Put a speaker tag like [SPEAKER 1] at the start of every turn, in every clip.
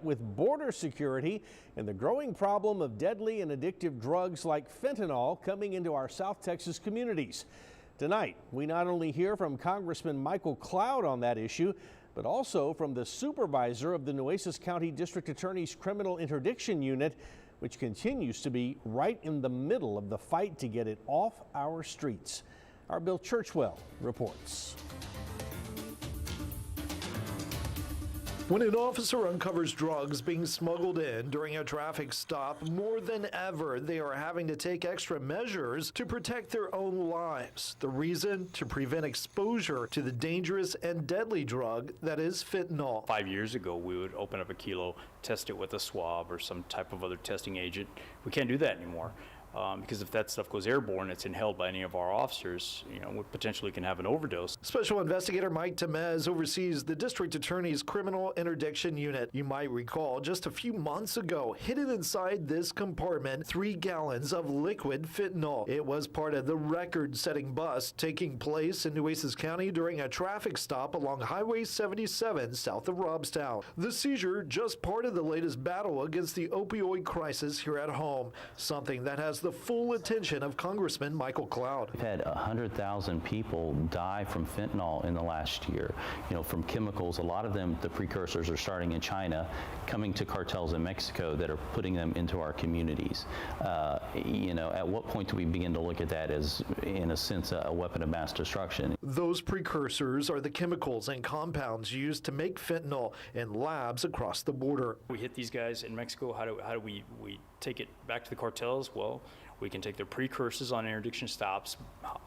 [SPEAKER 1] with border security and the growing problem of deadly and addictive drugs like fentanyl coming into our South Texas communities. Tonight, we not only hear from Congressman Cloud on that issue, but also from the supervisor of the Nueces County District Attorney's Criminal Interdiction Unit, which continues to be right in the middle of the fight to get it off our streets. Our Bill Churchwell reports.
[SPEAKER 2] When an officer uncovers drugs being smuggled in during a traffic stop, more than ever, they are having to take extra measures to protect their own lives. The reason? To prevent exposure to the dangerous and deadly drug that is fentanyl.
[SPEAKER 3] 5 years ago, we would open up a kilo, test it with a swab or some type of other testing agent. We can't do that anymore. Because if that stuff goes airborne, it's inhaled by any of our officers, we potentially can have an overdose.
[SPEAKER 2] Special Investigator Mike Temez oversees the District Attorney's Criminal Interdiction Unit. You might recall just a few months ago, hidden inside this compartment, 3 gallons of liquid fentanyl. It was part of the record-setting bust taking place in Nueces County during a traffic stop along Highway 77 south of Robstown. The seizure just part of the latest battle against the opioid crisis here at home, something that has the full attention of Congressman Cloud.
[SPEAKER 4] We've had 100,000 people die from fentanyl in the last year, from chemicals. A lot of them, the precursors, are starting in China, coming to cartels in Mexico that are putting them into our communities. At what point do we begin to look at that as, in a sense, a weapon of mass destruction?
[SPEAKER 2] Those precursors are the chemicals and compounds used to make fentanyl in labs across the border.
[SPEAKER 3] We hit these guys in Mexico. How do we take it back to the cartels? Well, we can take their precursors on interdiction stops,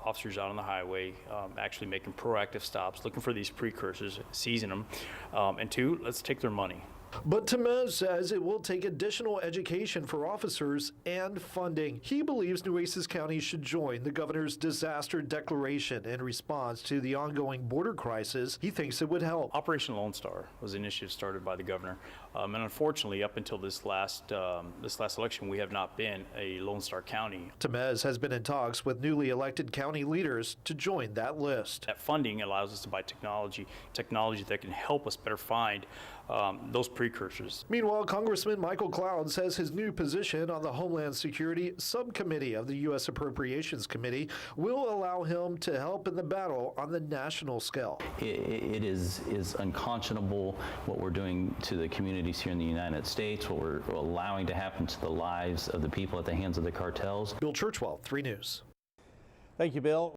[SPEAKER 3] officers out on the highway, actually making proactive stops, looking for these precursors, seizing them, and 2, let's take their money.
[SPEAKER 2] But Temez says it will take additional education for officers and funding. He believes Nueces County should join the governor's disaster declaration in response to the ongoing border crisis. He thinks it would help.
[SPEAKER 3] Operation Lonestar was an initiative started by the governor, and unfortunately, up until this last election, we have not been a Lonestar County.
[SPEAKER 2] Temez has been in talks with newly elected county leaders to join that list.
[SPEAKER 3] That funding allows us to buy technology that can help us better find those precursors.
[SPEAKER 2] Meanwhile, Congressman Cloud says his new position on the Homeland Security Subcommittee of the U.S. Appropriations Committee will allow him to help in the battle on the national scale.
[SPEAKER 4] It is unconscionable what we're doing to the communities here in the United States, what we're allowing to happen to the lives of the people at the hands of the cartels.
[SPEAKER 2] Bill Churchwell, 3 News.
[SPEAKER 1] Thank you, Bill.